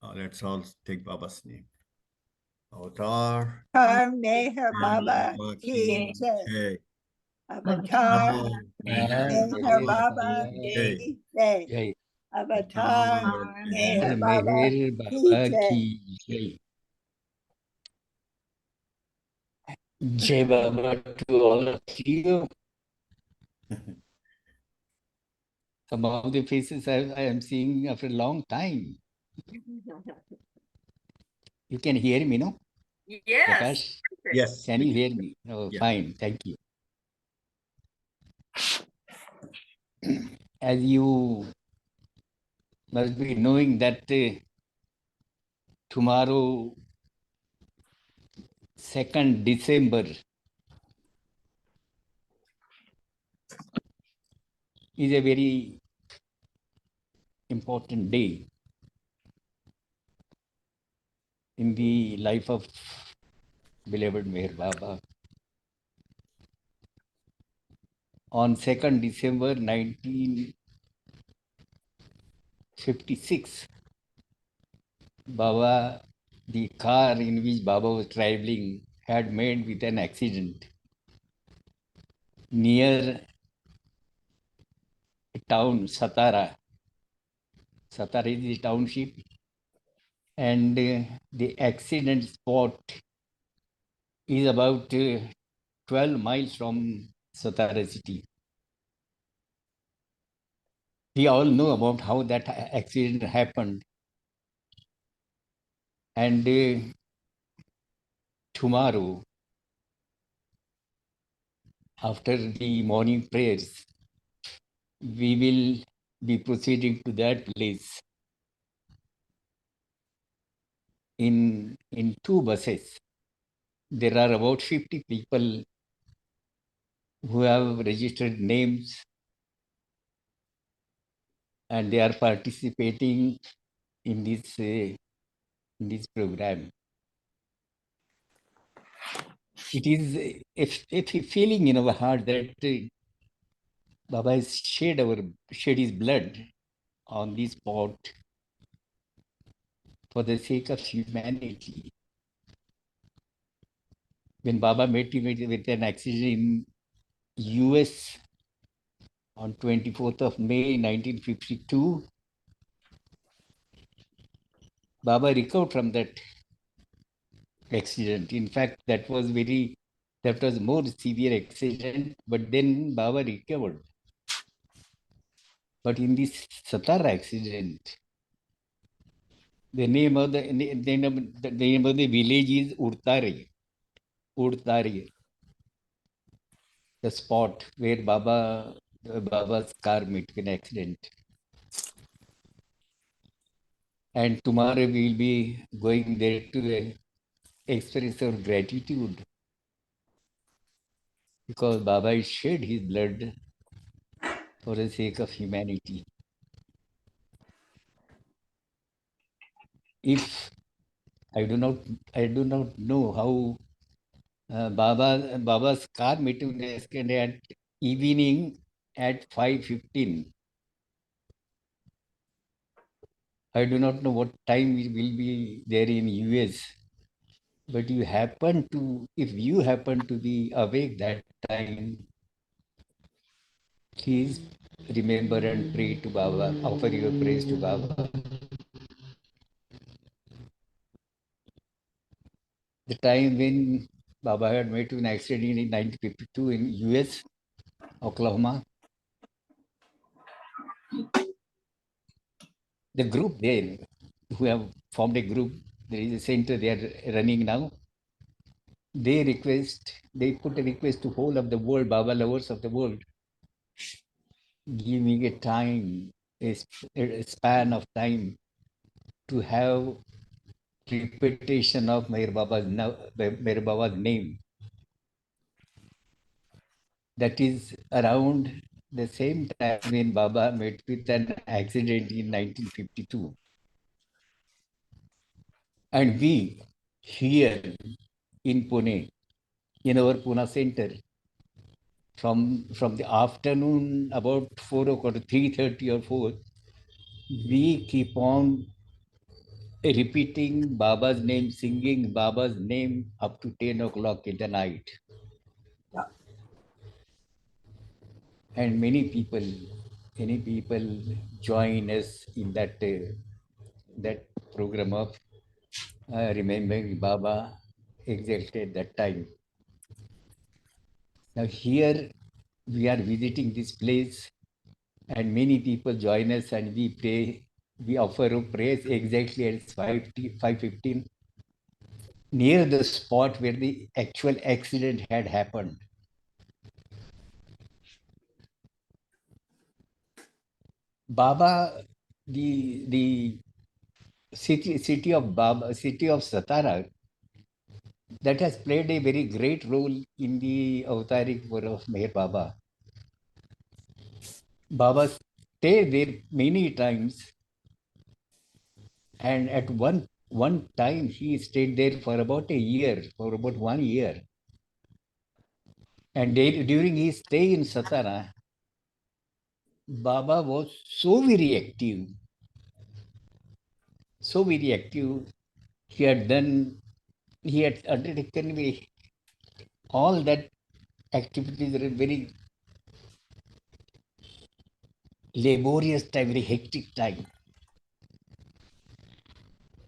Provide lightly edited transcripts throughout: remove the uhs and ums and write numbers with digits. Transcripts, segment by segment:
Let's all take Baba's name. Avatar. Meher Baba ki jai. Hey. Avatar Meher Baba Hey. ki jai. Jai. Avatar Meher Baba Meher ki Baba jai. ki jai. Jai Baba to all of you. Some of the faces I am seeing after a long time. You can hear me, no? Yes. Prakash, Yes. can you hear me? Oh, Yeah. fine. Thank you. As you must be knowing that tomorrow, 2nd December, is a very important day in the life of beloved Meher Baba. On 2nd December 1956, Baba, the car in which Baba was traveling had met with an accident near a town, Satara. Satara is the township, and the accident spot is about 12 miles from Satara city. We all know about how that accident happened. And tomorrow, after the morning prayers, we will be proceeding to that place in 2 buses. There are about 50 people who have registered names, and they are participating in this program. It is a feeling in our heart that Baba has shed his blood on this spot for the sake of humanity. When Baba met with an accident in US on 24th of May 1952, Baba recovered from that accident. In fact, that was more severe accident, but then Baba recovered. But in this Satara accident, the name of the village is Urtari. Urtari, the spot where Baba's car met with an accident. And tomorrow we will be going there to express our gratitude because Baba has shed his blood for the sake of humanity. If I do not know how Baba's car met with an accident at evening at 5:15. I do not know what time we will be there in US, but if you happen to be awake that time, please remember and pray to Baba, offer your praise to Baba. The time when Baba had met with an accident in 1952 in US, Oklahoma, the group there who have formed a group, there is a center they are running now. They put a request to whole of the world, Baba lovers of the world, giving a time, a span of time to have repetition of Meher Baba's name. That is around the same time when Baba met with an accident in 1952. And we here in Pune, in our Pune center, from the afternoon about 4 o'clock, 3:30 or 4, we keep on repeating Baba's name, singing Baba's name up to 10 o'clock in the night. Yeah. And many people join us in that program of remembering Baba exactly at that time. Now here we are visiting this place and many people join us and we pray, we offer a praise exactly at 5:15 near the spot where the actual accident had happened. Baba, the city of Baba, city of Satara, that has played a very great role in the Avtarik work of Meher Baba. Baba stayed there many times, and at one time he stayed there for about a year, for about 1 year. And during his stay in Satara, Baba was so very active, so very active. He had done, he had undertaken all that activities at a very laborious time, very hectic time.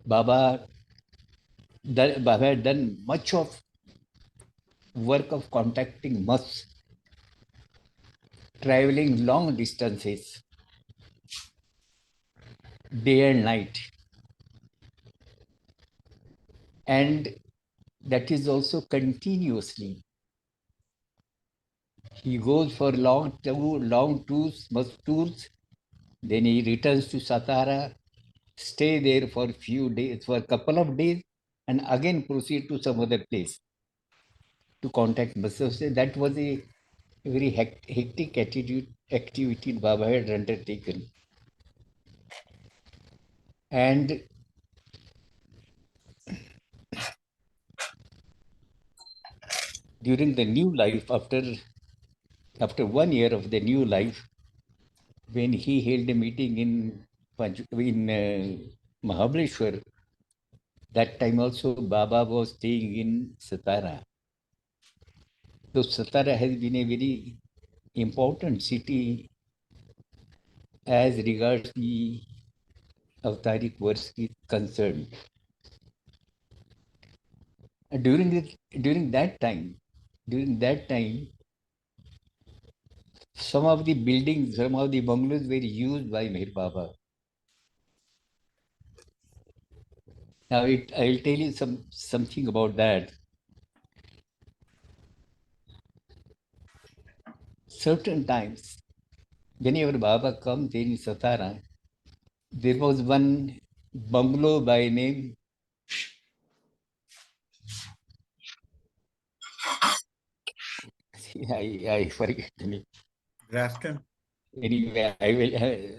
Baba, Baba had done much of work of contacting monks, traveling long distances, day and night. And that is also continuously. He goes for long tours, bus tours, then he returns to Satara, stay there for a few days, for a couple of days, and again proceed to some other place to contact buses. That was a very hectic activity Baba had undertaken. And during the new life, after 1 year of the new life, when he held a meeting in Mahabaleshwar, that time also Baba was staying in Satara. So Satara has been a very important city as regards the Avtarik work is concerned. And during that time, some of the buildings, some of the bungalows were used by Meher Baba. Now I'll tell you something about that. Certain times, whenever Baba comes in Satara, there was one bungalow by name I forget the name. Grafton. Anyway,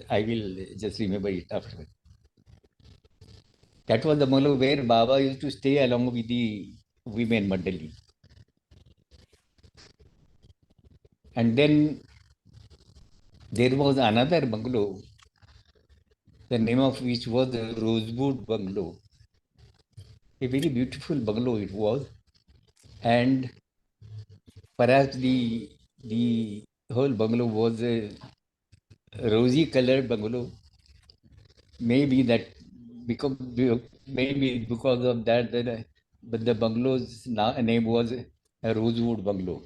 I will just remember it afterwards. That was the bungalow where Baba used to stay along with the women Mandali. And then there was another bungalow, the name of which was the Rosewood Bungalow. A very beautiful bungalow it was. And perhaps the whole bungalow was a rosy colored bungalow. Maybe that because maybe because of that, but the bungalow's name was a Rosewood Bungalow.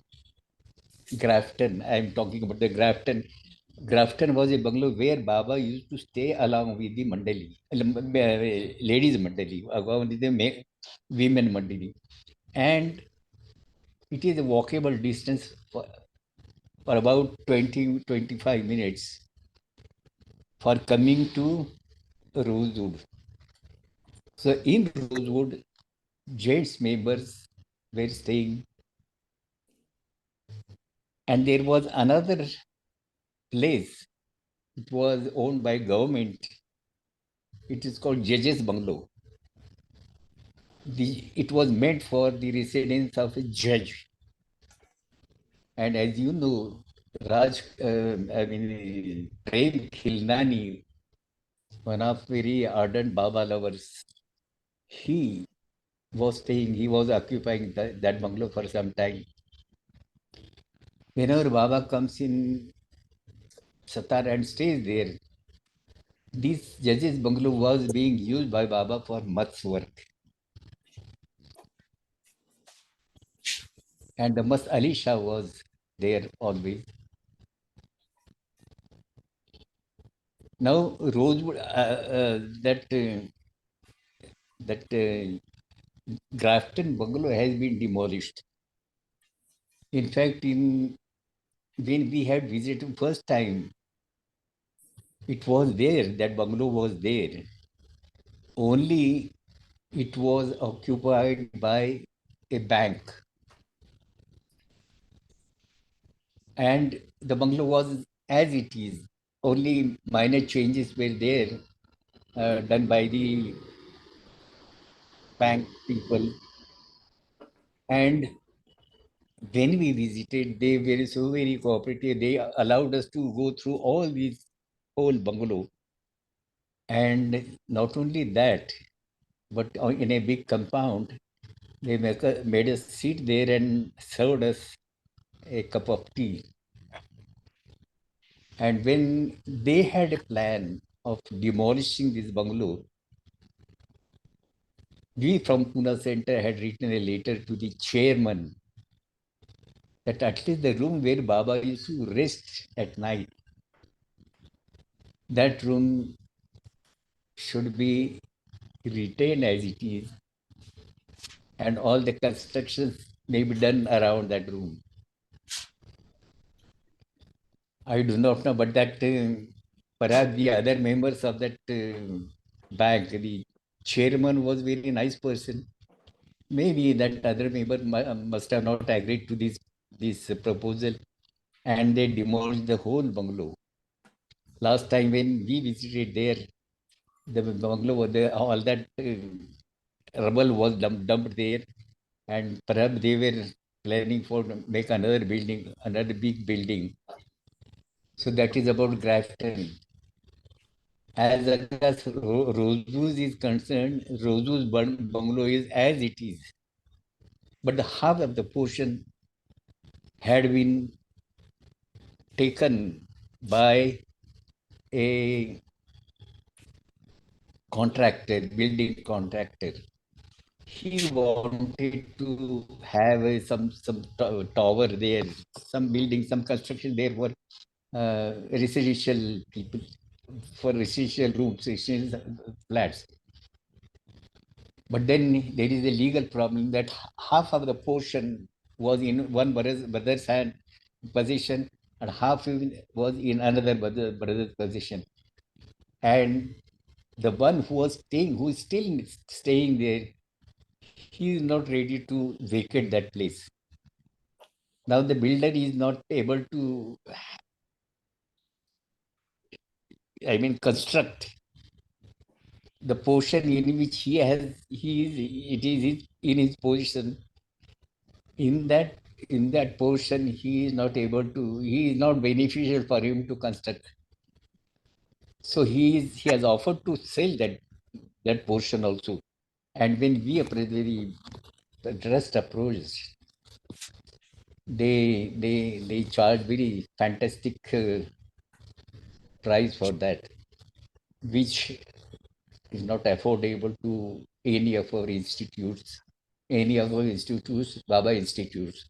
Grafton. I'm talking about the Grafton. Grafton was a bungalow where Baba used to stay along with the Mandali, ladies Mandali, along with the women Mandali. And it is a walkable distance for about 20-25 minutes for coming to Rosewood. So in Rosewood, Jade's members were staying, and there was another place. It was owned by government. It is called Judges Bungalow. It was meant for the residence of a judge. And as you know, Prem Khilnani, one of very ardent Baba lovers, he he was occupying that bungalow for some time. Whenever Baba comes in Satar and stays there, this judge's bungalow was being used by Baba for much work. And the Mas Ali Shah was there always. Now, Rosewood, that Grafton bungalow has been demolished. In fact, when we had visited first time, it was there, that bungalow was there. Only it was occupied by a bank. And the bungalow was as it is. Only minor changes were there done by the bank people. And when we visited, they were so very cooperative. They allowed us to go through all these whole bungalow. And not only that, but in a big compound, they made us sit there and served us a cup of tea. And when they had a plan of demolishing this bungalow, we from Pune Center had written a letter to the chairman that at least the room where Baba used to rest at night, that room should be retained as it is, and all the constructions may be done around that room. I do not know, but that perhaps the other members of that bank, the chairman was very nice person. Maybe that other member must have not agreed to this proposal, and they demolished the whole bungalow. Last time when we visited there, the bungalow was there, all that rubble was dumped there, and perhaps they were planning for make another building, another big building. So that is about Grafton. As far as Rosewood is concerned, Rosewood bungalow is as it is. But the half of the portion had been taken by a contractor, building contractor. He wanted to have some tower there, some building, some construction there for residential people, for residential rooms, residential flats. But then there is a legal problem that half of the portion was in one brother's hand possession, and half was in another brother's possession. And the one who is still staying there, he is not ready to vacate that place. Now the builder is not able to, construct the portion in which it is in his position. In that portion, he is not able to. He is not beneficial for him to construct. So he has offered to sell that portion also. And when the trust approached, they charge very fantastic price for that, which is not affordable to any of our institutes, Baba institutes.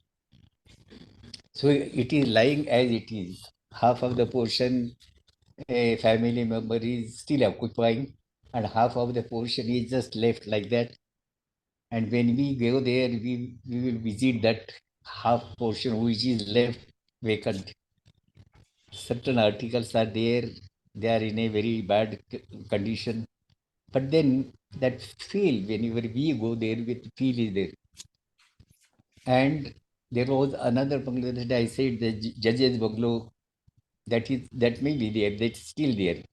So it is lying as it is. Half of the portion a family member is still occupying, and half of the portion is just left like that. And when we go there, we will visit that half portion which is left vacant. Certain articles are there, they are in a very bad condition. But then that feel, whenever we go there, with feel is there. And there was another bungalow that I said, the judge's bungalow, that may be there, that's still there.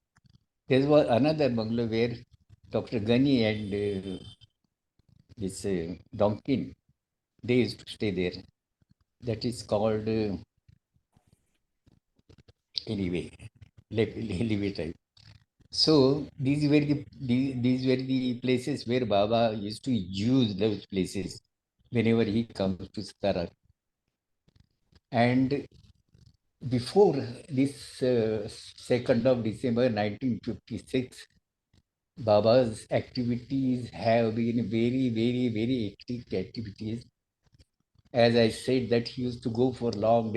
There was another bungalow where Dr. Ghani and this Donkin, they used to stay there. That is called, anyway, leave it. So these were the places where Baba used to use those places whenever he comes to Satara. And before this 2nd of December 1956, Baba's activities have been very, very, very hectic activities. As I said, that he used to go for long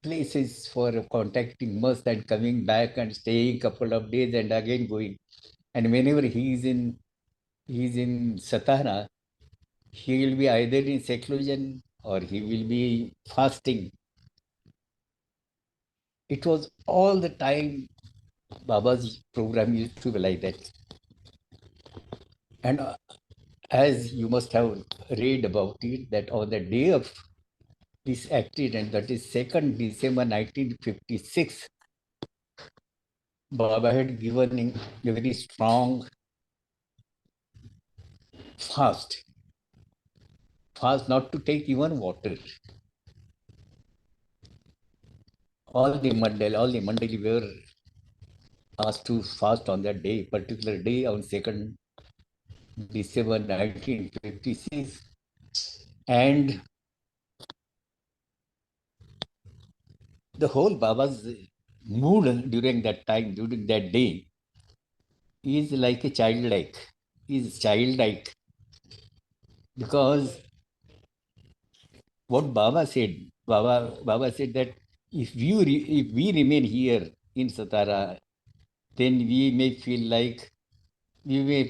places for contacting Must and coming back and staying couple of days and again going. And whenever he is in Satara, he will be either in seclusion or he will be fasting. It was all the time Baba's program used to be like that. And as you must have read about it, that on the day of this accident, that is 2nd December 1956, Baba had given a very strong fast not to take even water. All the Mandali were asked to fast on that day, particular day on 2nd December 1956. And the whole Baba's mood during that time, during that day, is like a childlike, because what Baba said that if we remain here in Satara, then we may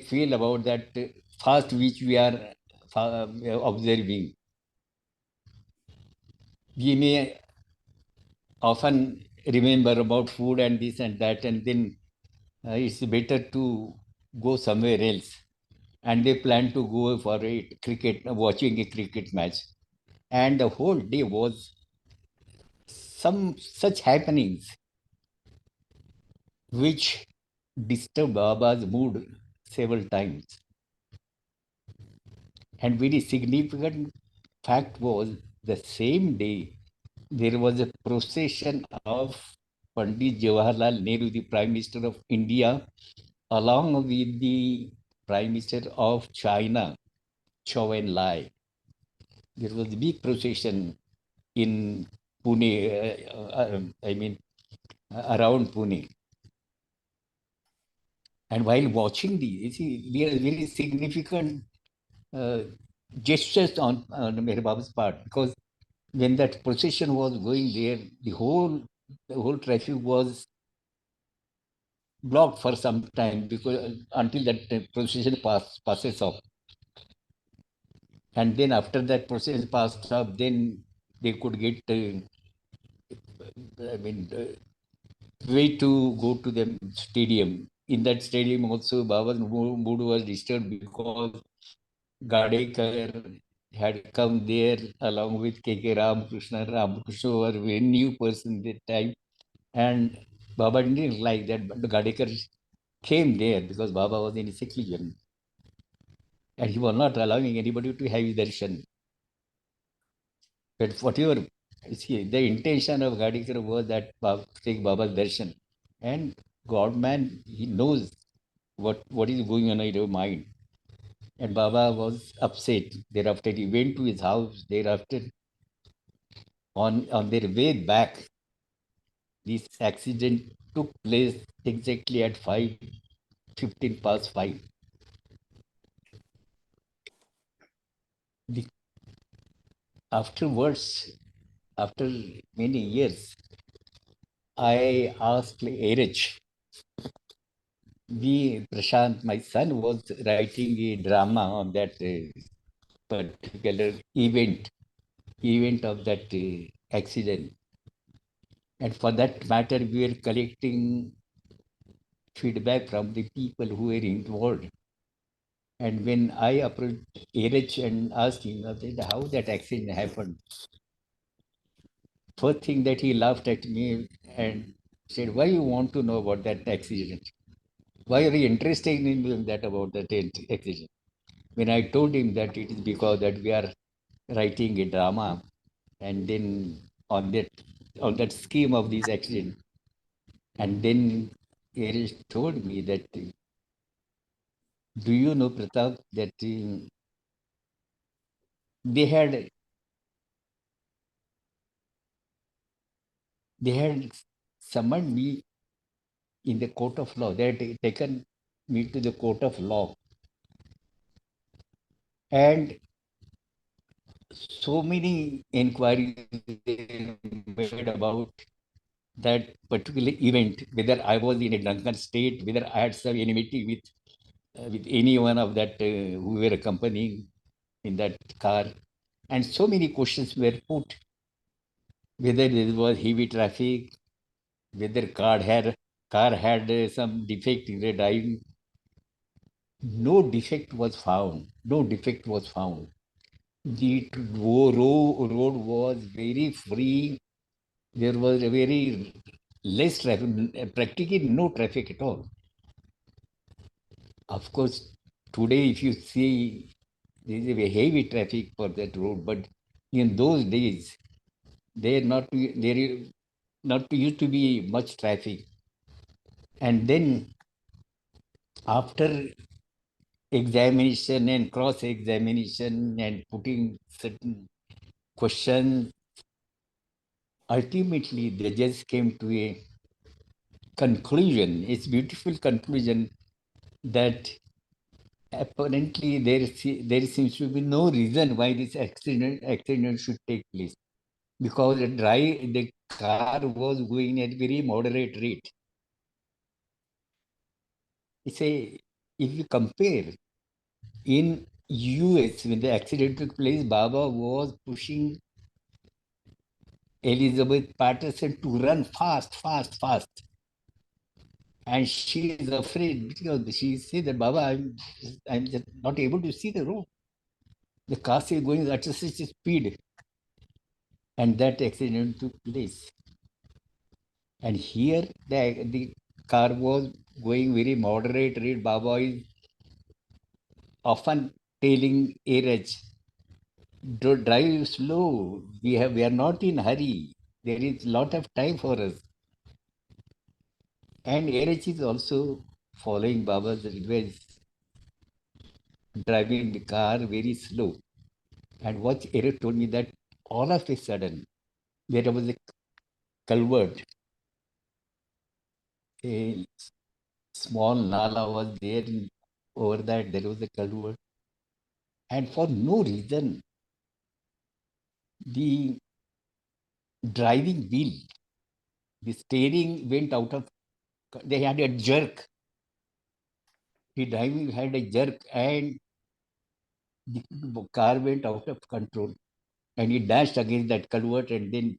feel about that fast which we are observing. We may often remember about food and this and that, and then it's better to go somewhere else. And they plan to go for watching a cricket match. And the whole day was some such happenings which disturbed Baba's mood several times. And very significant fact was, the same day there was a procession of Pandit Jawaharlal Nehru, the Prime Minister of India, along with the Prime Minister of China, Chou Enlai. There was a big procession in Pune, around Pune. And while watching these, there are very significant uh, gestures on Meher Baba's part, because when that procession was going there, the whole traffic was blocked for some time, because until that procession passes off. And then after that procession passed off, then they could get way to go to the stadium. In that stadium also, Baba's mood was disturbed because Gadekar had come there along with K.K. Ramakrishna. Ramakrishna was a very new person at that time. And Baba didn't like that, but Gadekar came there because Baba was in seclusion. And he was not allowing anybody to have his darshan. But whatever, the intention of Gadekar was that take Baba's darshan. And God man, he knows what is going on in your mind. And Baba was upset. Thereafter, he went to his house. Thereafter, on their way back, this accident took place exactly at 5:15 past 5. The, afterwards, after many years, I asked Erich. Prashant, my son, was writing a drama on that particular event of that accident. And for that matter, we were collecting feedback from the people who were involved. And when I approached Erich and asked him how that accident happened, first thing that he laughed at me and said, "Why you want to know about that accident? Why are you interested in knowing that about that accident?" When I told him that it is because that we are writing a drama, and then on that on that scheme of this accident. And then Arish told me that, do you know, Pratap, that they had summoned me in the court of law. They had taken me to the court of law. And so many inquiries they made about that particular event, whether I was in a drunken state, whether I had some enmity with any one of that who were accompanying in that car. And so many questions were put, whether there was heavy traffic, whether car had some defect in the driving. No defect was found. No defect was found. The road was very free. There was a very less traffic, practically no traffic at all. Of course, today if you see, there is a heavy traffic for that road, but in those days, there not used to be much traffic. And then after examination and cross-examination and putting certain questions, ultimately the judge came to a conclusion, it's beautiful conclusion, that apparently there seems to be no reason why this accident should take place, because the car was going at very moderate rate. It's if you compare, in US when the accident took place, Baba was pushing Elizabeth Patterson to run fast. And she is afraid because she said that, Baba, I'm just not able to see the road. The car is going at such a speed. And that accident took place. And here the car was going very moderate rate. Baba is often telling Eraj, drive slow. We are not in hurry. There is lot of time for us. And Eraj is also following Baba's advice, driving the car very slow. And what Eric told me, that all of a sudden there was a culvert, a small nala was there. Over that there was a culvert, and for no reason the driving wheel, the steering went out of. They had a jerk. The driving had a jerk, and the car went out of control, and it dashed against that culvert and then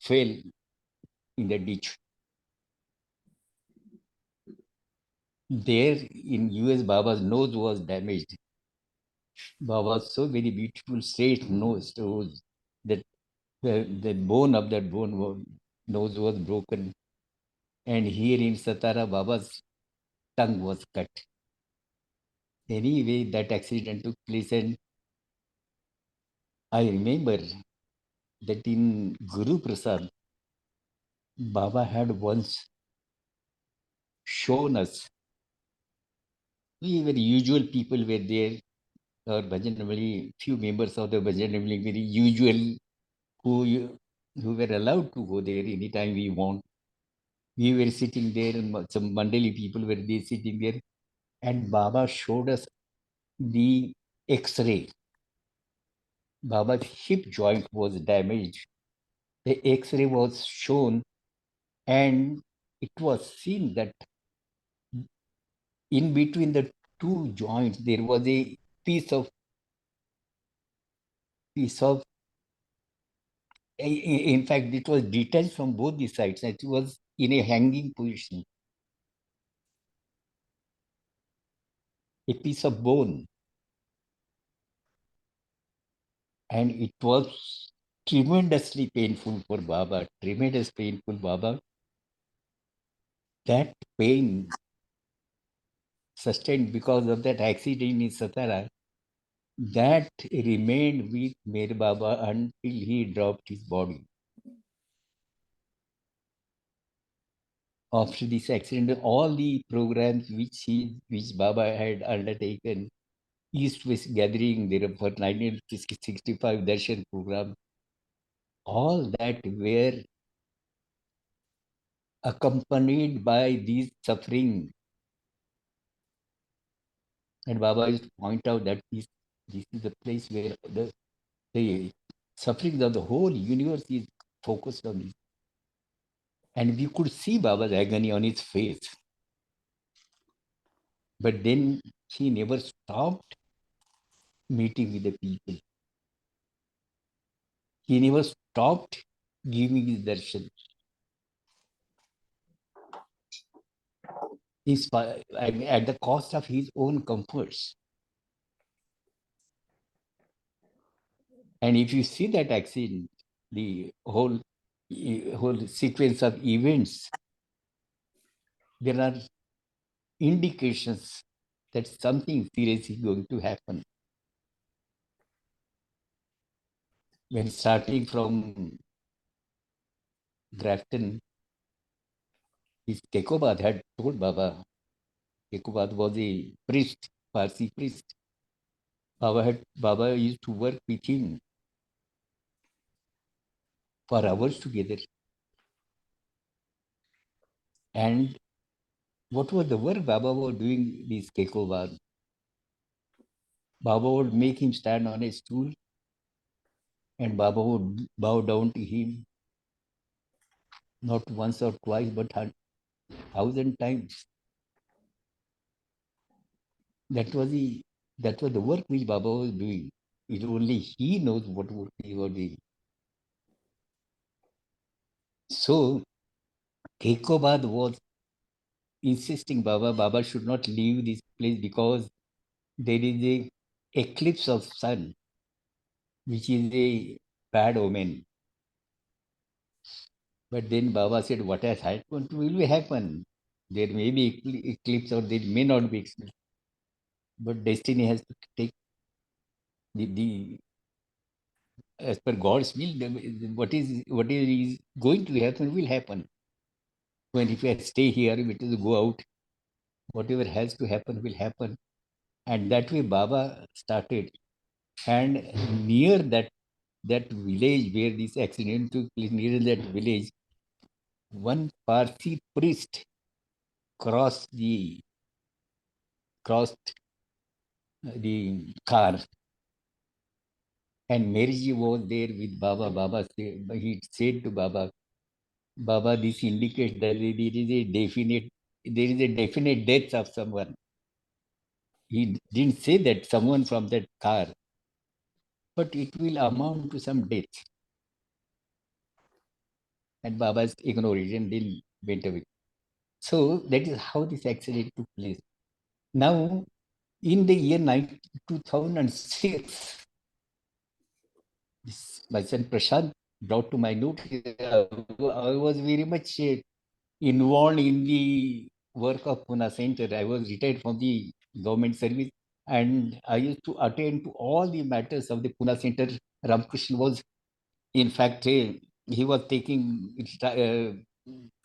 fell in the ditch. There in US, Baba's nose was damaged. Baba's so very beautiful straight nose that the bone of that nose was broken. And here in Satara, Baba's tongue was cut. Anyway, that accident took place, and I remember that in Guruprasad, Baba had once shown us. We were usual people were there. Our Bhajan Mandali, few members of the Bhajan Mandali, very usual, who were allowed to go there anytime we want. We were sitting there, and some Mandali people were there sitting there, and Baba showed us the X-ray. Baba's hip joint was damaged. The X-ray was shown, and it was seen that in between the two joints there was a piece of in fact it was detached from both the sides. It was in a hanging position, a piece of bone, and it was tremendously painful for Baba, tremendous painful Baba. That pain sustained because of that accident in Satara, that remained with Mere Baba until he dropped his body. after this accident, all the programs which Baba had undertaken, East-West gathering, there for 1965 Darshan program, all that were accompanied by these suffering. And Baba used to point out that this is the place where the suffering of the whole universe is focused on this. And we could see Baba's agony on his face. But then he never stopped meeting with the people. He never stopped giving his darshan. At the cost of his own comforts. And if you see that accident, the whole sequence of events, there are indications that something serious is going to happen. When starting from Grafton, his Kekobad had told Baba, Kekobad was a priest, Parsi priest. Baba used to work with him for hours together. And what was the work Baba was doing this Kekobad? Baba would make him stand on a stool and Baba would bow down to him, not once or twice, but 1,000 times. That was the work which Baba was doing. It only he knows what work he was doing. So Kekobad was insisting Baba should not leave this place because there is a eclipse of sun, which is a bad omen. But then Baba said, what has happened will happen. There may be eclipse or there may not be eclipse. But destiny has to take the as per God's will, what is going to happen will happen. When if I stay here, if it is go out, whatever has to happen will happen. And that way Baba started. And near that village where this accident took place, near that village, one Parsi priest crossed the car, and Maryji was there with Baba. He said to Baba, this indicates that there is a definite death of someone. He didn't say that someone from that car, but it will amount to some death. And Baba ignored it and then went away. So that is how this accident took place. Now, in the year 2006, my son Prashant brought to my notice. I was very much involved in the work of Pune Center. I was retired from the government service and I used to attend to all the matters of the Pune Center. Ramakrishna was, in fact, he was taking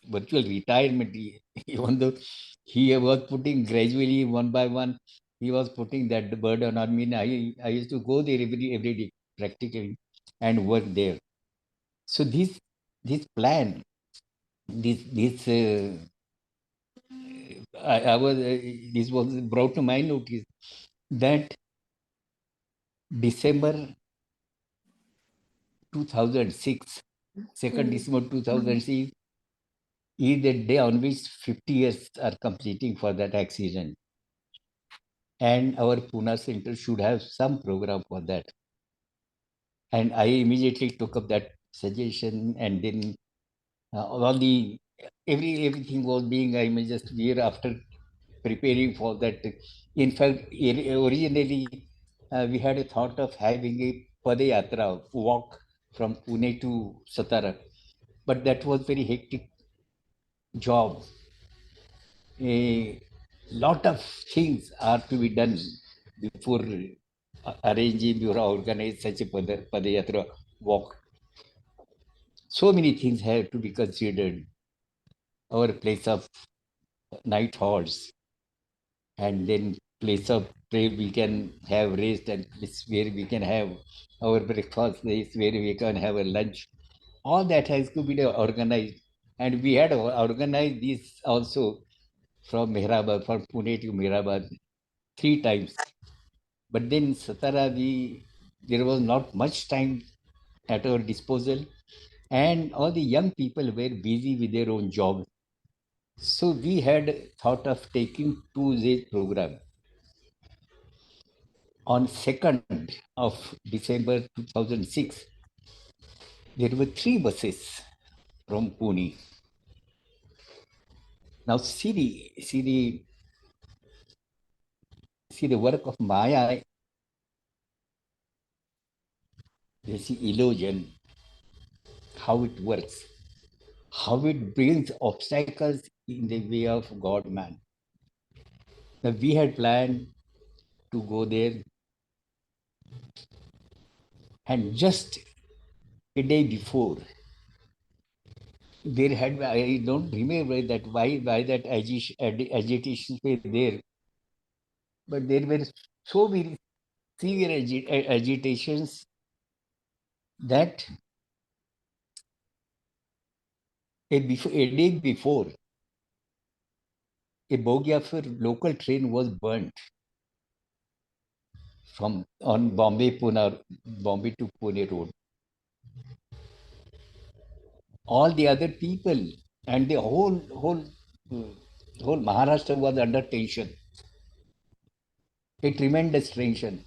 virtual retirement, even though he was putting gradually one by one, he was putting that burden on me. I used to go there every day practically and work there. So this plan, this was brought to my notice that December 2006, 2nd December 2006 is the day on which 50 years are completing for that accident. And our Pune Center should have some program for that. And I immediately took up that suggestion, and then everything was being, I mean, just year after preparing for that. In fact, originally we had a thought of having a Padayatra walk from Pune to Satara, but that was very hectic job. A lot of things are to be done before arranging or organize such a Padayatra walk. So many things have to be considered. our place of night halts, and then place of where we can have rest, and place where we can have our breakfast, place where we can have a lunch. All that has to be organized, and we had organized this also from Mehrabad, from Pune to Mehrabad 3 times. But then Satara, there was not much time at our disposal, and all the young people were busy with their own jobs. So we had thought of taking 2 days program. On 2nd of December 2006, there were 3 buses from Pune. Now see the work of Maya, this illusion, how it works, how it brings obstacles in the way of God man. Now we had planned to go there, and just a day before, there had, I don't remember that why that agitation were there, but there were so many severe agitations that a day before, a Bogiafar local train was burnt from on Bombay to Pune road. All the other people and the whole Maharashtra was under tension, a tremendous tension.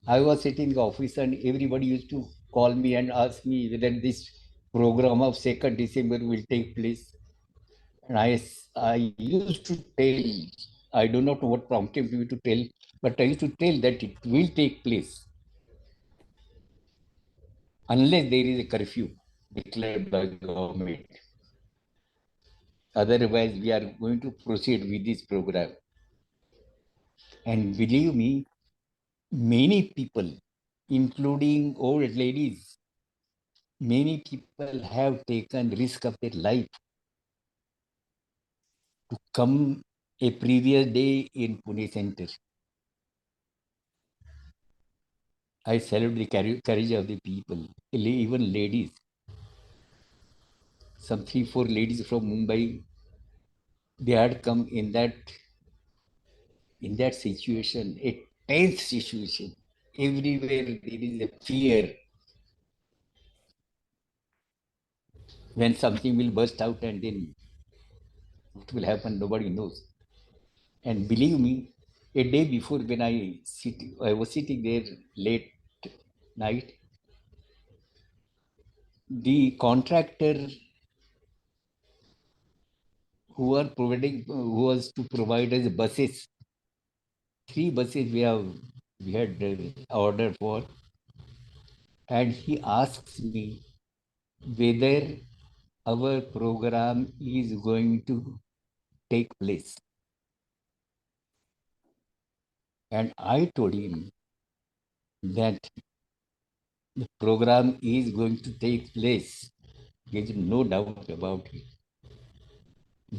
I was sitting in the office, and everybody used to call me and ask me whether this program of 2nd December will take place. And I used to tell, I do not know what prompted me to tell, but I used to tell that it will take place unless there is a curfew declared by government. Otherwise, we are going to proceed with this program. And believe me, many people, including old ladies, many people have taken risk of their life to come a previous day in Pune center. I salute the courage of the people, even ladies. Some 3-4 ladies from Mumbai, they had come in that situation, a tense situation. Everywhere there is a fear when something will burst out, and then what will happen, nobody knows. And believe me, a day before, when I was sitting there late night, the contractor who was to provide us buses, 3 buses we had ordered for, and he asks me whether our program is going to take place. And I told him that the program is going to take place. There is no doubt about it.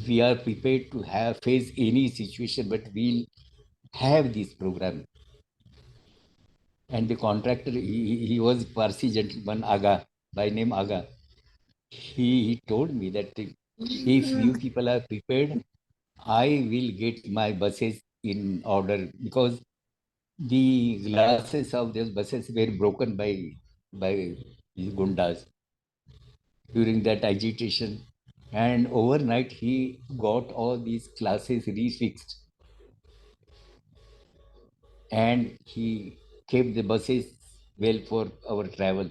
We are prepared to face any situation, but we'll have this program. And the contractor, he was Parsi gentleman, Aga, by name Aga. He told me that if you people are prepared, I will get my buses in order, because the glasses of those buses were broken by gundas during that agitation. And overnight, he got all these classes refixed, and he kept the buses well for our travel.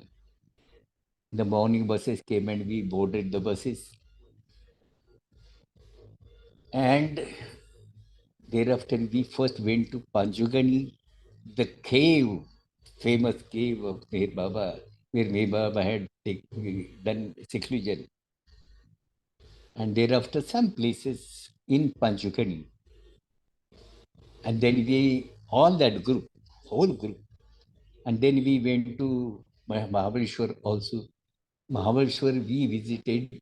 The morning buses came, and we boarded the buses. And thereafter, we first went to Panjugani, the cave, famous cave of Meher Baba, where Meher Baba had done seclusion. And thereafter, some places in Panjugani. And then all that group, whole group. And then we went to Mahabaleshwar also. Mahabaleshwar we visited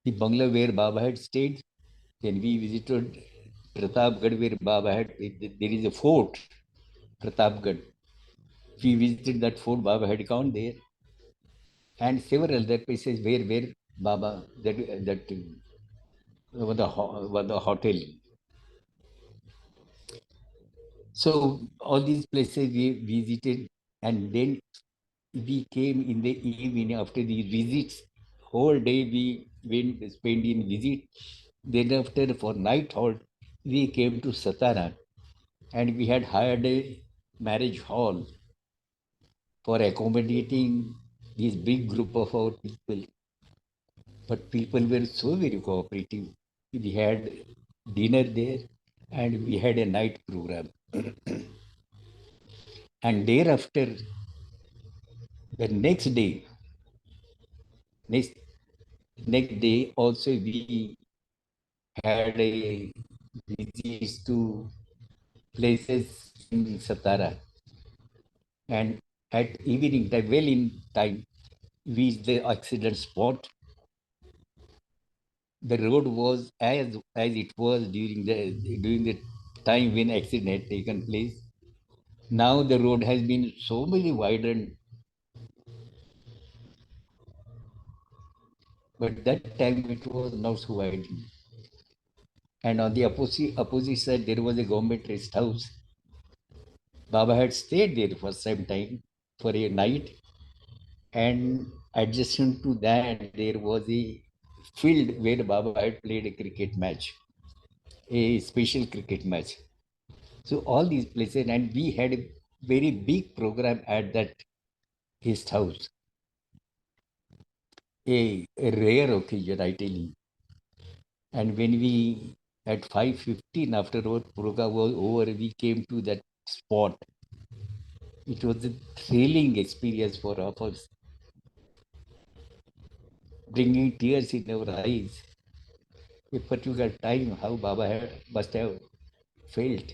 the bungalow where Baba had stayed. Then we visited Pratapgarh where Baba had, there is a fort, Pratapgarh. We visited that fort, Baba had gone there. And several other places where Baba, that was the hotel. So all these places we visited, and then we came in the evening after these visits. Whole day we went spent in visit. Then after for night halt, we came to Satara, and we had hired a marriage hall for accommodating this big group of our people. But people were so very cooperative. We had dinner there, and we had a night program. And thereafter, the next next day also we had a visits to places in Satara. And at evening time, well in time, reached the accident spot. The road was as it was during the time when accident had taken place. Now the road has been so many widened, but that time it was not so widened. And on the opposite side there was a government rest house. Baba had stayed there for some time for a night, and adjacent to that there was a field where Baba had played a cricket match, a special cricket match. So all these places, and we had a very big program at that guest house. A rare occasion, I tell you. And when we at 5:15 after our program was over, we came to that spot. It was a thrilling experience for all of us, bringing tears in our eyes. A particular time, how must have felt.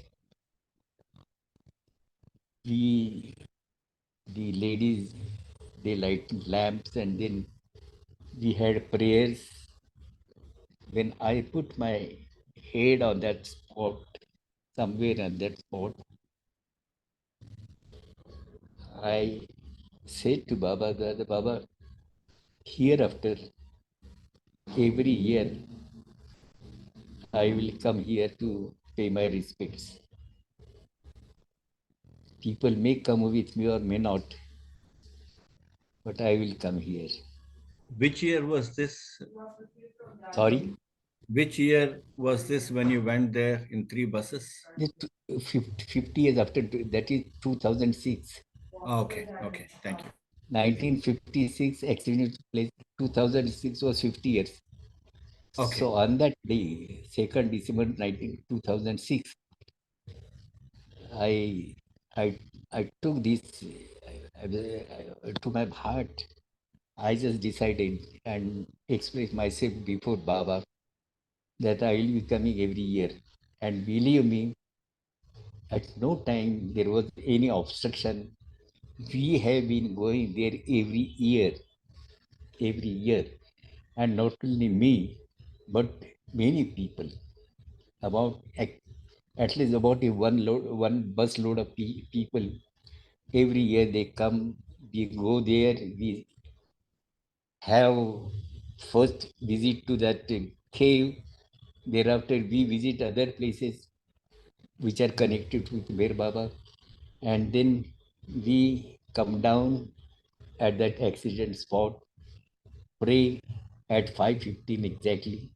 We, the ladies, they lighted lamps, and then we had prayers. When I put my head on that spot, somewhere on that spot, I said to Baba that Baba, hereafter, every year, I will come here to pay my respects. People may come with me or may not, but I will come here. Which year was this? Sorry? Which year was this when you went there in 3 buses? 50 years after, that is 2006. Okay, okay, thank you. 1956 accident took place. 2006 was 50 years. Okay. So on that day, 2nd December 2006, I I I took this to my heart. I just decided and expressed myself before Baba that I will be coming every year. And believe me, at no time there was any obstruction. We have been going there every year, and not only me, but many people. About at least about one bus load of people. Every year they come, we go there, we have first visit to that cave. Thereafter, we visit other places which are connected with Bear Baba, and then we come down at that accident spot, pray at 5:15 exactly,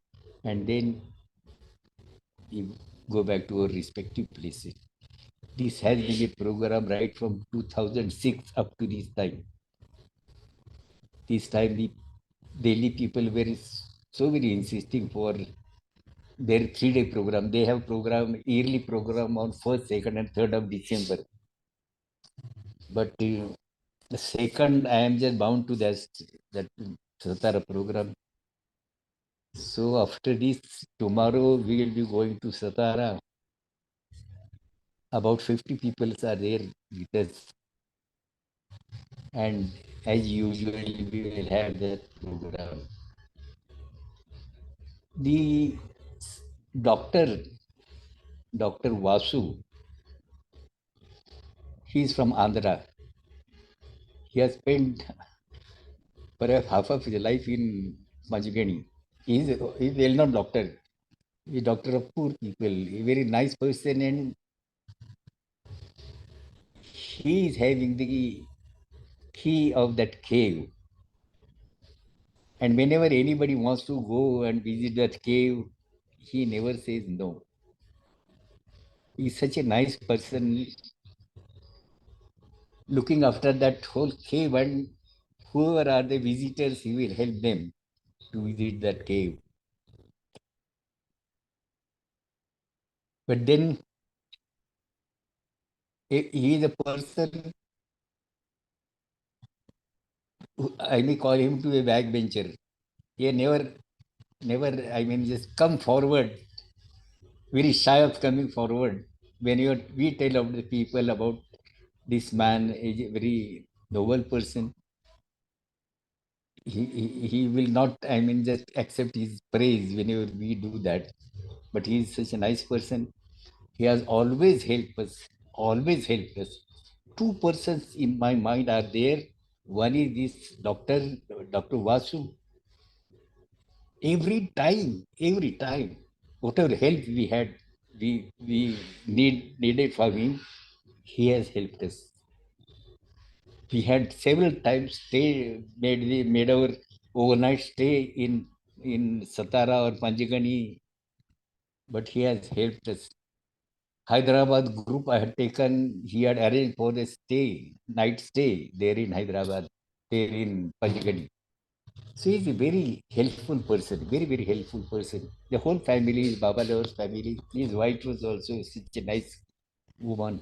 and then we go back to our respective places. This has been a program right from 2006 up to this time. This time the Delhi people were so very insisting for their 3-day program. They have yearly program on 1st, 2nd, and 3rd of December. But the second, I am just bound to that Satara program. So after this, tomorrow we will be going to Satara. About 50 people are there with us. And as usual, we will have that program. The doctor, Dr. Vasu, he is from Andhra. He has spent perhaps half of his life in Majugani. He is a well-known doctor. He is doctor of poor people. A very nice person, and he is having the key of that cave. And whenever anybody wants to go and visit that cave, he never says no. He is such a nice person, looking after that whole cave, and whoever are the visitors, he will help them to visit that cave. But then he is a person who, I may call him to a backbencher. He never, I mean, just come forward, very shy of coming forward. When we tell of the people about this man is a very noble person, he will not, I mean, just accept his praise whenever we do that. But he is such a nice person. He has always helped us, always helped us. Two persons in my mind are there. One is this Dr. Vasu. Every time, whatever help we had, we needed from him, he has helped us. We had several times made our overnight stay in Satara or Panjagani, but he has helped us. Hyderabad group I had taken, he had arranged for a night stay there in Hyderabad, there in Panjagani. So he's a very helpful person, very helpful person. The whole family is Babalo's family. His wife was also such a nice woman.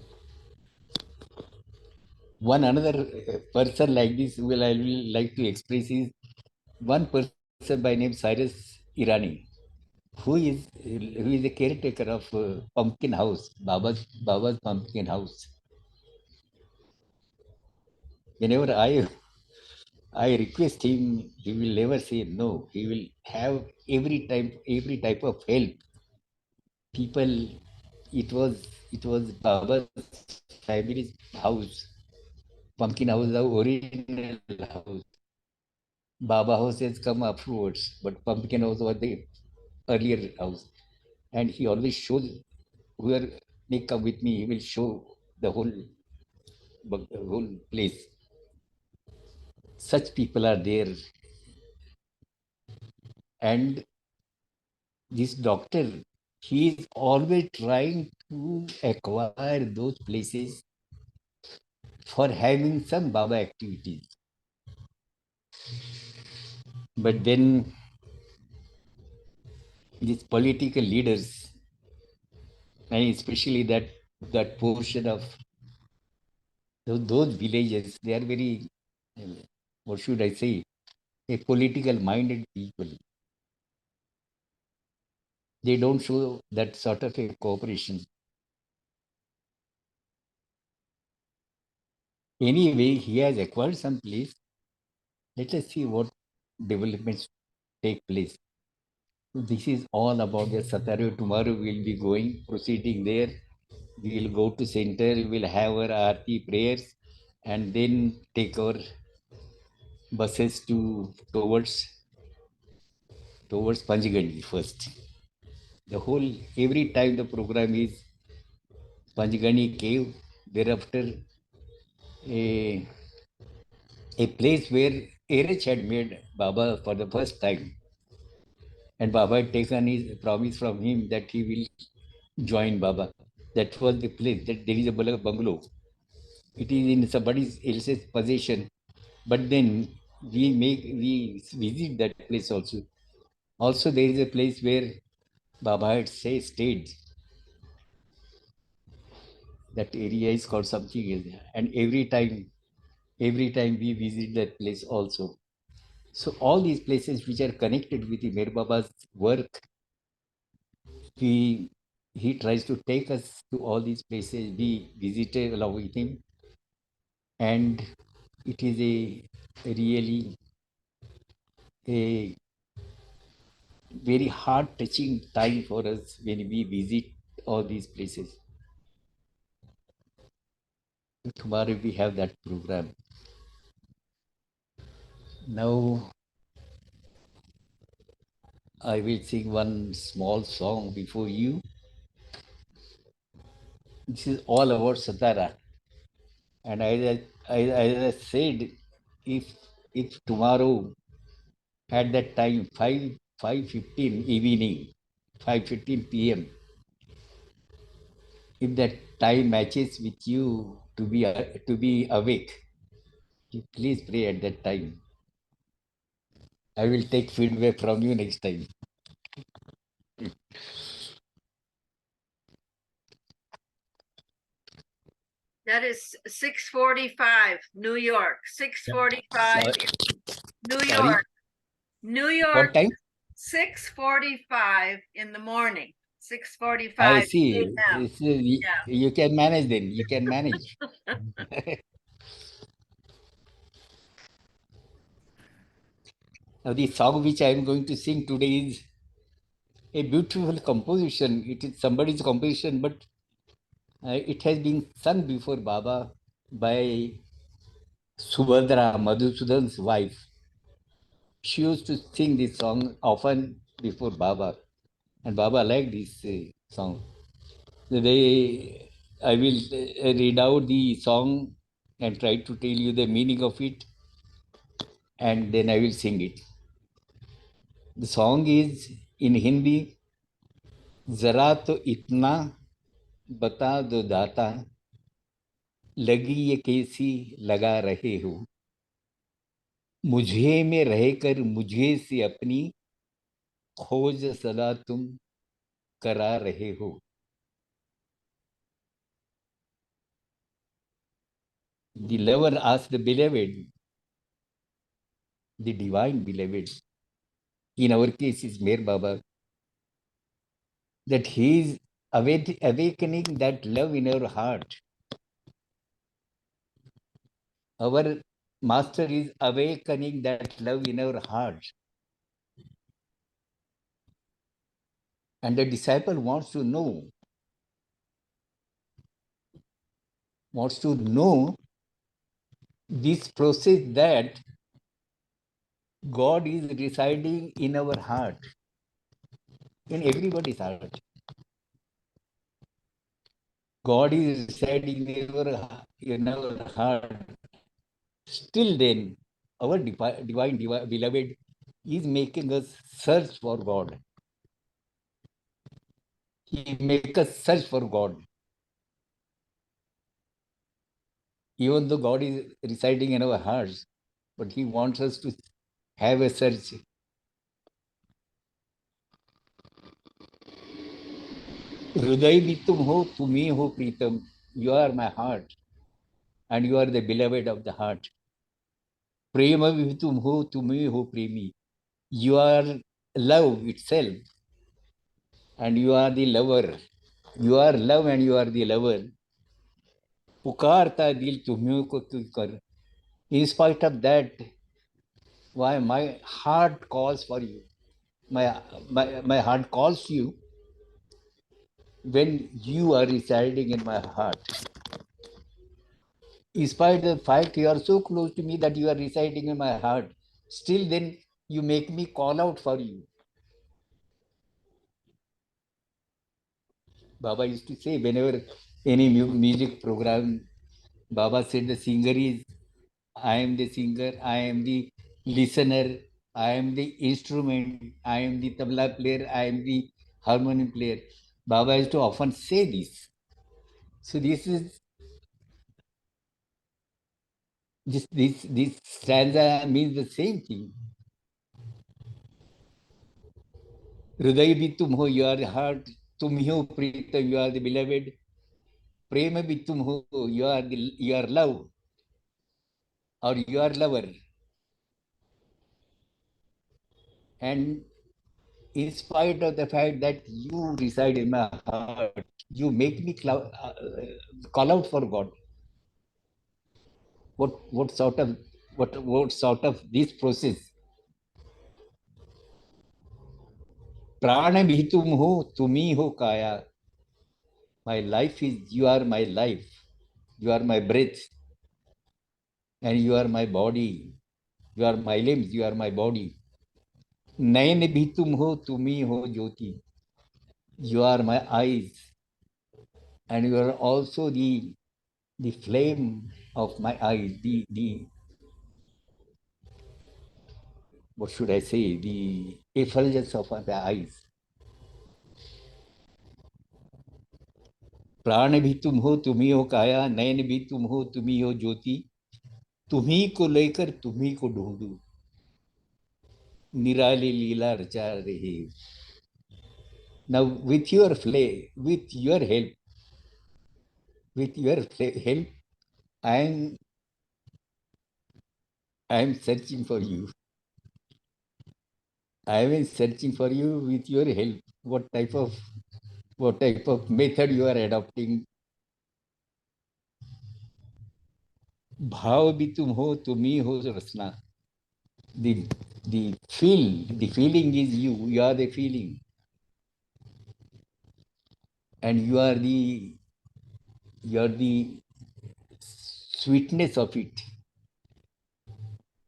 One another person like this, well, I will like to express is one person by name Cyrus Irani, who is a caretaker of Pumpkin House, Baba's Pumpkin House. Whenever I request him, he will never say no. He will have every type of help. People, it was Baba's family's house. Pumpkin House, the original house. Baba House has come afterwards, but Pumpkin House was the earlier house. And he always shows whoever may come with me, he will show the whole place. Such people are there. And this doctor, he is always trying to acquire those places for having some Baba activities. But then these political leaders, and especially that portion of those villages, they are very, what should I say, a political minded people. They don't show that sort of a cooperation. Anyway, he has acquired some place. Let us see what developments take place. This is all about the Sataru. Tomorrow we'll be proceeding there. We will go to center, we will have our Aarti prayers, and then take our buses towards Panjgani first. Every time the program is Panjgani cave, thereafter a, a place where Erich had made Baba for the first time. And Baba had taken his promise from him that he will join Baba. That was the place, that there is a bungalow. It is in somebody else's possession, but then we visit that place also. Also, there is a place where Baba had stayed. That area is called something else. And every time we visit that place also. So all these places which are connected with the Mer Baba's work, he tries to take us to all these places. We visited along with him, and it is a really a very heart-touching time for us when we visit all these places. Tomorrow we have that program. Now I will sing one small song before you. This is all about Satara. And as I said, if tomorrow at that time 5:15 evening, 5:15 p.m. if that time matches with you to be awake, you please pray at that time. I will take feedback from you next time. That is 6:45, New York. 6:45, New Sorry. York. New York. What time? 6:45 in the morning. 6:45 I see. a.m. You can manage then. You can manage. Now, the song which I am going to sing today is a beautiful composition. It is somebody's composition, but it has been sung before Baba by Subhadra, Madhusudan's wife. She used to sing this song often before Baba, and Baba liked this song. I will read out the song and try to tell you the meaning of it, and then I will sing it. The song is in Hindi. जरा तो इतना बता दो दाता, लगी ये कैसी लगा रहे हो, मुझे में रहकर मुझे से अपनी खोज सदा तुम करा रहे हो. The lover asked the beloved, the divine beloved, in our case is Mer Baba, that he is awakening that love in our heart. Our master is awakening that love in our heart. And the disciple wants to know this process that God is residing in our heart, in everybody's heart. God is residing in our heart. Still then, our divine beloved is making us search for God. He makes us search for God. Even though God is residing in our hearts, but He wants us to have a search. हृदय भी तुम हो, तुम ही हो प्रीतम. You are my heart, and you are the beloved of the heart. प्रेम भी तुम हो, तुम ही हो प्रेमी. You are love itself, and you are the lover. You are love, and you are the lover. पुकारता दिल तुम्हें को तू कर. In spite of that, why my heart calls for you. My heart calls you when you are residing in my heart. In spite of the fact you are so close to me that you are residing in my heart, still then you make me call out for you. Baba used to say whenever any music program, Baba said the singer is, I am the singer, I am the listener, I am the instrument, I am the tabla player, I am the harmonium player. Baba used to often say this. So this stanza means the same thing. हृदय भी तुम हो, you are the heart, तुम ही हो प्रीतम, you are the beloved. प्रेम भी तुम हो, you are love, or you are lover. And in spite of the fact that you reside in my heart, you make me call out for God. What sort of this process? प्राण भी तुम हो, तुम ही हो काया. My life is, you are my life. You are my breath. And you are my body. You are my limbs. You are my body. नयन भी तुम हो, तुम ही हो ज्योति. You are my eyes. And you are also the flame of my eyes. The what should I say? The effulgence of my eyes. प्राण भी तुम हो, तुम ही हो काया. नयन भी तुम हो, तुम ही हो ज्योति. तुम्ही को लेकर तुम्ही को ढूंढू. निराली लीला रचा रहे. Now with your play, with your help, I am searching for you. I am searching for you with your help. What type of method you are adopting? भाव भी तुम हो, तुम ही हो रचना. The the feeling is you. You are the feeling, and you are the sweetness of it.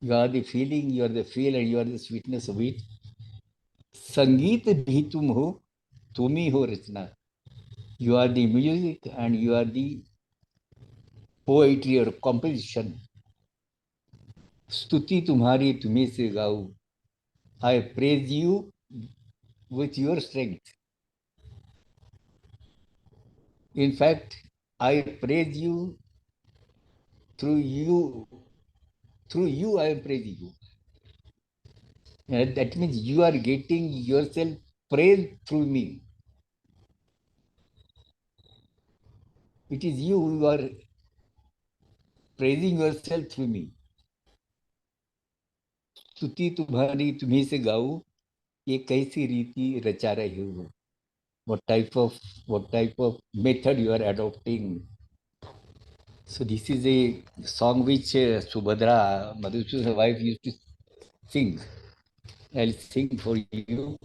You are the feeling, you are the feel, and you are the sweetness of it. संगीत भी तुम हो, तुम ही हो रचना. You are the music and you are the poetry or composition. स्तुति तुम्हारी तुम्हें से गाऊं. I praise you with your strength. In fact, I praise you through you. Through you, I am praising you. And that means you are getting yourself praised through me. It is you who are praising yourself through me. स्तुति तुम्हारी तुम्हें से गाऊं. ये कैसी रीति रचा रहे हो. What type of method you are adopting. So this is a song which Subhadra, Madhusudan's wife, used to sing. I'll sing for you.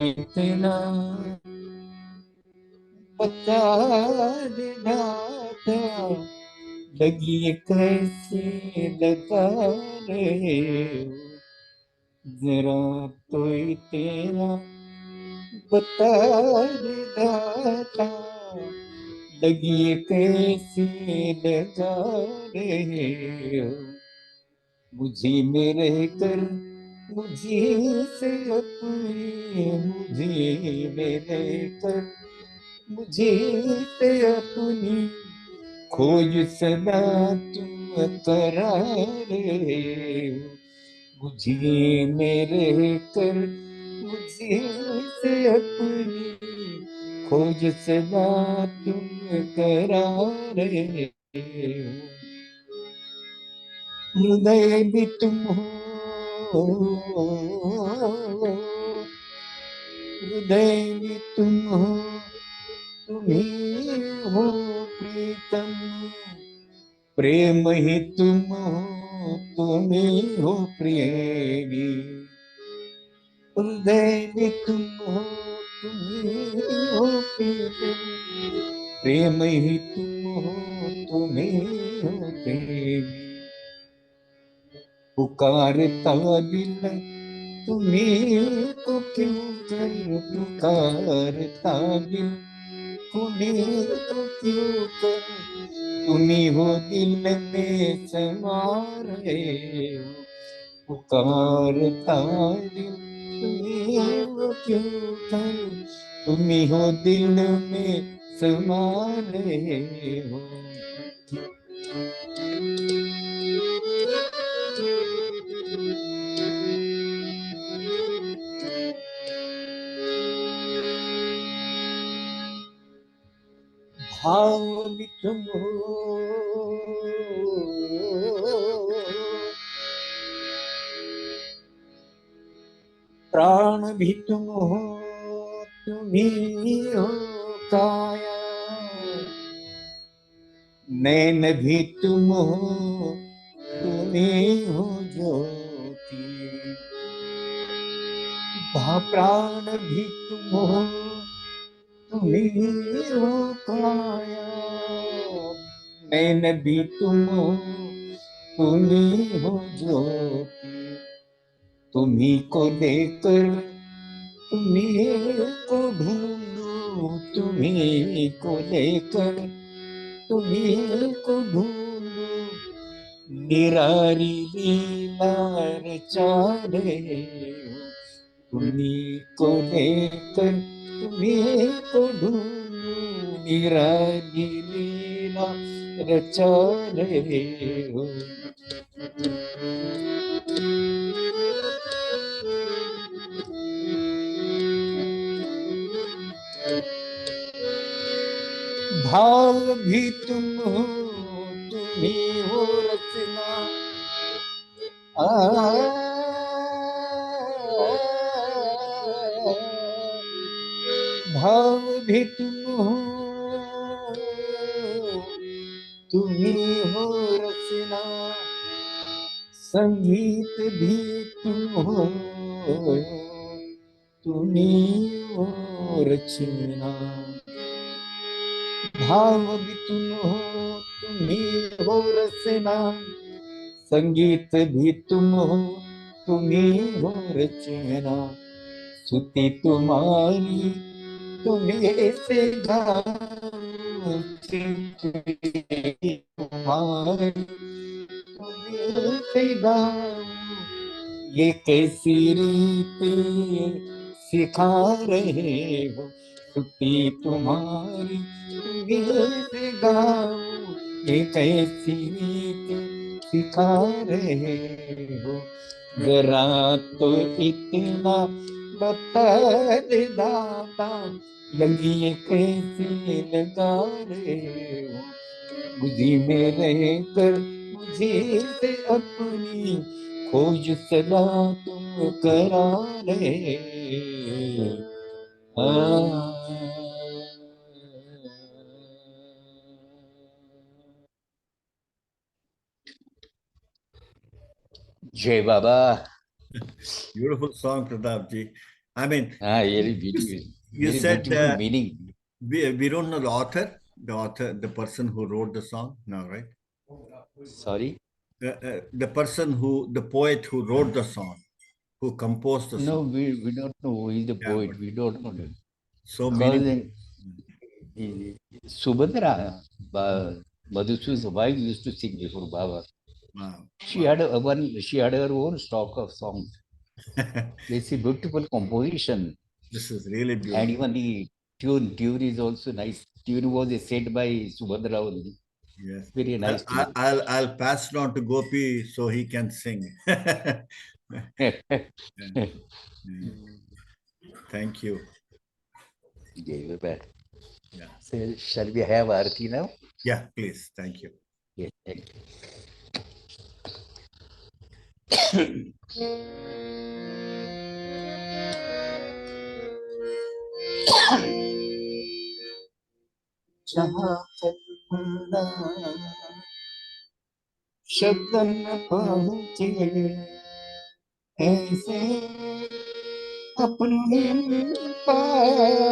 इतना बता देना था, लगी कैसे लगा रहे हो. जरा तो तेरा बता देना था, लगी कैसे लगा रहे हो. मुझे मेरे कर मुझे से अपने, मुझे मेरे कर मुझे से अपनी खोज सदा तुम करा रहे हो. मुझे मेरे कर मुझे से अपनी खोज सदा तुम करा रहे हो. हृदय भी तुम हो, हृदय भी तुम हो, तुम ही हो प्रीतम. प्रेम ही तुम हो, तुम ही हो प्रेमी. हृदय भी तुम हो, तुम ही हो प्रीतम. प्रेम ही तुम हो, तुम ही हो प्रेमी. पुकारता दिल तुम्हें तो क्यों कर, पुकारता दिल तुम्हें तो क्यों कर. तुम्ही हो दिल में समा रहे हो. पुकारता दिल तुम्हें तो क्यों कर. तुम्ही हो दिल में समा रहे हो. भाव भी तुम हो, प्राण भी तुम हो, तुम ही हो काया, नैन भी तुम हो, तुम ही हो ज्योति, प्राण भी तुम हो, तुम ही हो काया, नैन भी तुम हो, तुम ही हो ज्योति, तुम्ही को लेकर तुम्ही को ढूंढूं, तुम्ही को लेकर तुम्ही को ढूंढूं, निरारी लीला रचा रहे हो, तुम्ही को लेकर तुम्ही को ढूंढूं, निरारी लीला रचा रहे हो। भाव भी तुम हो, तुम ही हो रचना, भाव भी तुम हो, तुम ही हो रचना, संगीत भी तुम हो, तुम ही हो रचना, भाव भी तुम हो, तुम ही हो रचना, संगीत भी तुम हो, तुम ही हो रचना, स्तुति तुम्हारी तुम्हें से गाऊं, स्तुति तुम्हारी तुम्हें से गाऊं, ये कैसी रीत सिखा रहे हो, स्तुति तुम्हारी तुम्हें से गाऊं, ये कैसी रीत सिखा रहे हो, जरा तो इतना बता दे दाता, लगी कैसी लगा रहे हो, मुझी में रहकर मुझे से अपनी खोज सदा तुम करा रहे जय बाबा। Beautiful song, Pratap ji. I mean, Very beautiful, you very said beautiful meaning. we don't know the author, the person who wrote the song, no, right? Sorry? The person the poet who wrote the song, who composed the No, song. we don't know who is the Yeah, poet. but We don't know that. so Because many. Subhadra, Madhusu's wife, used to sing before Baba. Wow, She wow. had she had her own stock of songs. It's a beautiful composition, This is really and beautiful. even the tune is also nice. Tune was said by Subhadra only. Yes. Very nice tune. I'll pass it on to Gopi so he can sing. Yeah, yeah. Thank you. Yeah. Yeah. So, shall we have Aarti now? Yeah, please. Thank you. Yes, thank you. जहाँ कल्पना शब्द न पहुँचे, ऐसे अपने पास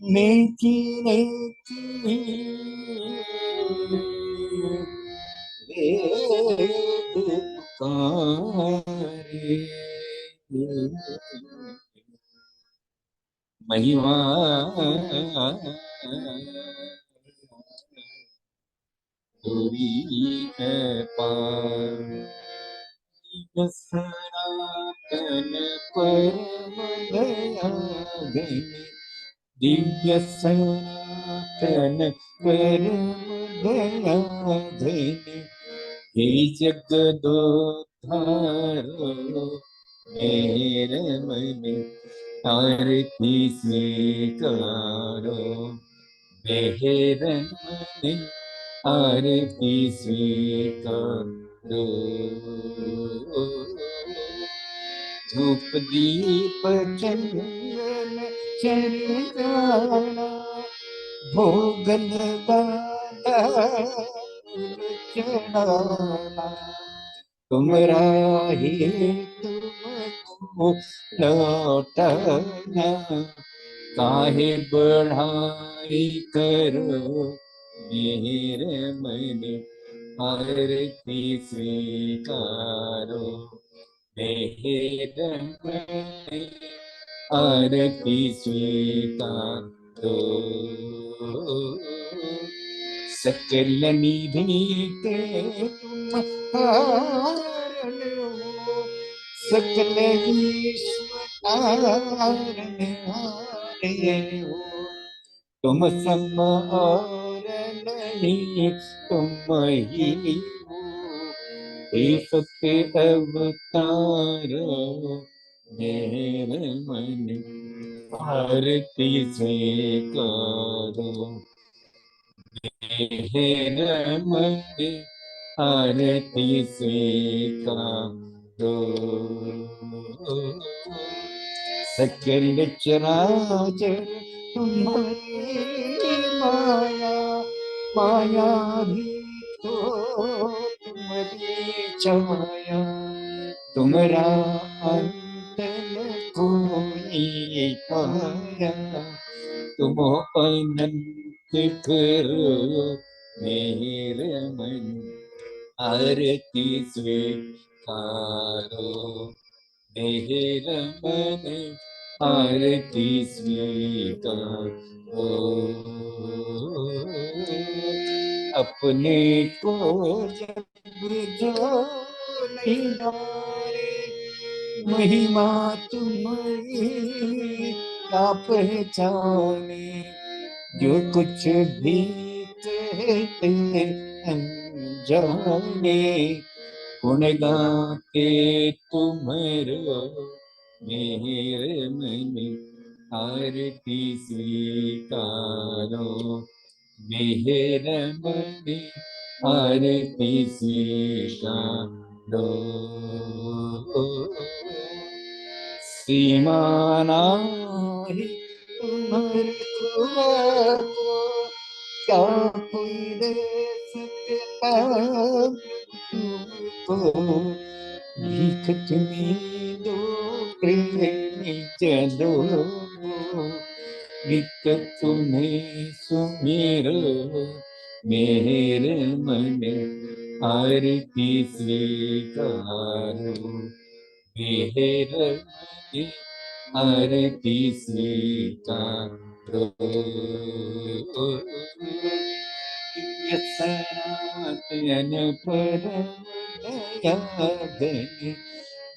नेकी नेकी वेद पुकारे, महिमा दूरी है पार, सनातन परम दया घन, दिव्य सनातन परम दया घन, हे जगदोद्धारो मेरे मन, आरती स्वीकारो मेरे मन, आरती स्वीकार, दो धूप दीप चंदन चरणाना भोग लगाना चढ़ाना तुमरा ही तुमको लौटाना काहे बढ़ाई करो मेरे मन आरती स्वीकारो मेरे मन आरती स्वीकारो सकल निधि के तुम हारण हो सकल ईश्वरन हारे हो तुम सम और नहीं तुम ही हो हे सत्य अवतारो मेरे मन आरती स्वीकारो मेरे मन आरती स्वीकारो सकल चराचर तुम्हारी माया माया भी तो तुम्हारी छाया तुमरा अंत न कोई पाया तुम अनंत करो मेरे मन आरती स्वीकारो मेरे मन आरती स्वीकारो अपने को जब जो नहीं डारे महिमा तुम्हारी क्या पहचाने जो कुछ भी कहते अनजाने गुण गाते तुम्हारो मेरे मन आरती स्वीकारो मेरे मन आरती स्वीकारो सीमानाहि तुम्हारे खुदा को क्या कोई दे सकता तुमको भीख तुम्हें दो प्रेमी जनों नित्य तुम्हें सुमेरो मेरे मन आरती स्वीकारो मेरे मन आरती स्वीकारो दिव्य सनातन परम दयाघन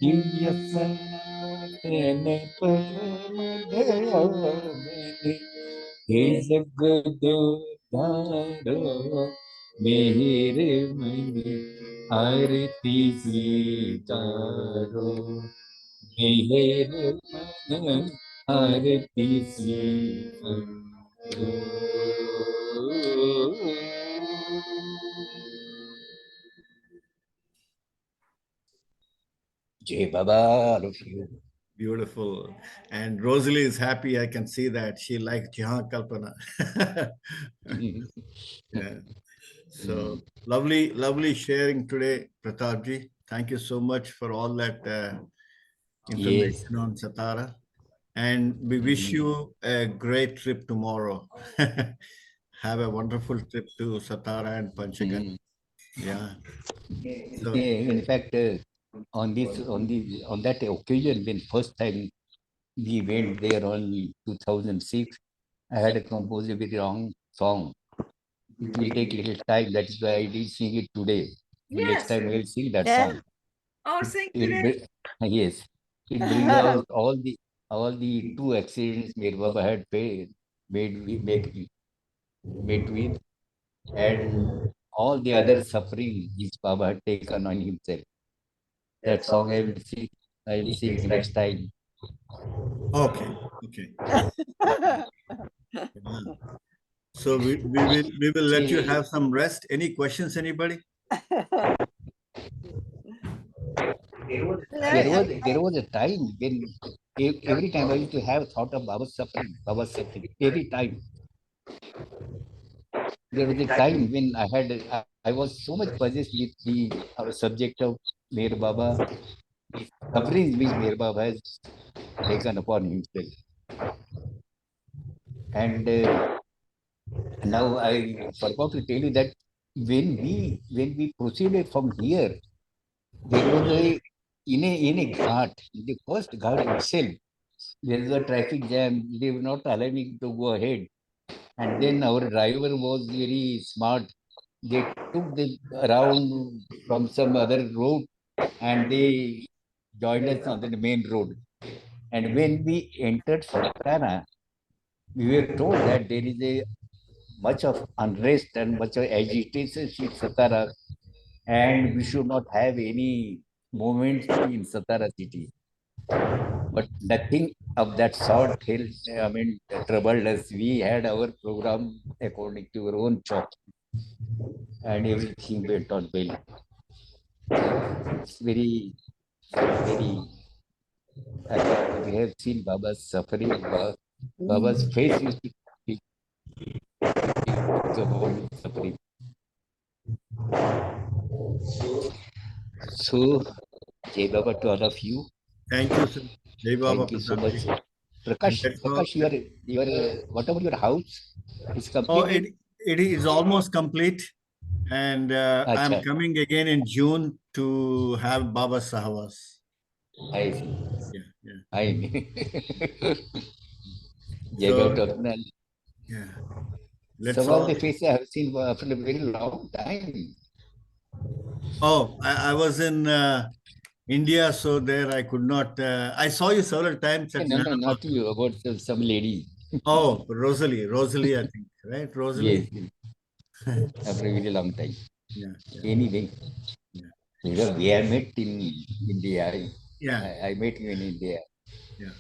दिव्य सनातन परम दयाघन हे जगदोद्धारो मेरे मन आरती स्वीकारो मेरे मन आरती स्वीकारो जय बाबा all of you. Beautiful. And Rosalie is happy. I can see that. She likes Jihan Kalpana. Yeah. So lovely, lovely sharing today, Pratapji. Thank you so much for all that information on Satara. And we wish you a great trip tomorrow. Have a wonderful trip to Satara and Panchagan. Yeah. So, In fact, on that occasion, when first time we went there on 2006, I had composed a very long song. It will take little time. That is why I did sing it today. Next time I will sing that song. Oh, sing It today. yes, it brings out all the two accidents where Baba had met with, and all the other suffering which Baba had taken on himself. That song I will sing next time. okay. Yeah. So we will let you have some rest. Any questions, anybody? There was a time when every time I used to have thought of Baba's suffering, every time. There was a time when I was so much possessed with the subject of Meher Baba, the sufferings which Meher Baba has taken upon himself. And now I forgot to tell you that when we proceeded from here, there was in a ghat, in the first ghat itself, there was a traffic jam. They were not allowing to go ahead. And then our driver was very smart. They took the around from some other road and they joined us on the main road. And when we entered Satara, we were told that there is a much of unrest and much of agitation in Satara, and we should not have any movements in Satara city. But nothing of that sort troubled us. We had our program according to our own choice, and everything went on well. It's very, very. We have seen Baba's suffering. Baba's face used to be the whole suffering. So, Jai Baba to all of you. Thank you, sir. Jai Baba Thank you so Pratap much. ji. Prakash, And that's all. your whatever your house is Oh, completed. it is almost complete. And I'm Acha, coming again in June to have Baba sahavas. I see. Yeah, yeah. I mean, Jai So, Baba to all. yeah, let's Some of all. the faces I have seen after a very long time. Oh, I was in India, so there I could not. I saw you several times at No, Nana. not you, about some lady. Oh, Rosalie, I think, right? Yes, Rosalie? after a very long time. Yeah, yeah, Anyway, yeah. we have met in India. Yeah, I met you in India. yeah.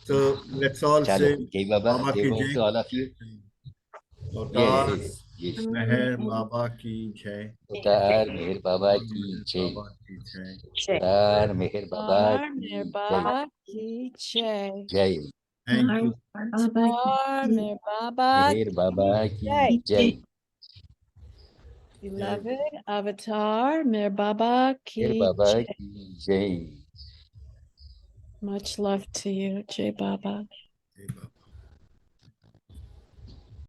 So let's all Chalo, say Baba Jai ki Baba jai. to all of you. Avtar Yes. Meher Baba ki jai. Avtar Meher Baba Avtar ki Meher jai. Baba ki jai. Avtar Meher Baba Har Mer ki jai. Baba ki jai. Jai. Thank you. Har Mer Baba Meher ki Baba ki jai. jai. Beloved Avatar Mer Baba Meher ki Baba jai. ki jai. Much love to you, Jai Baba. Jai Baba.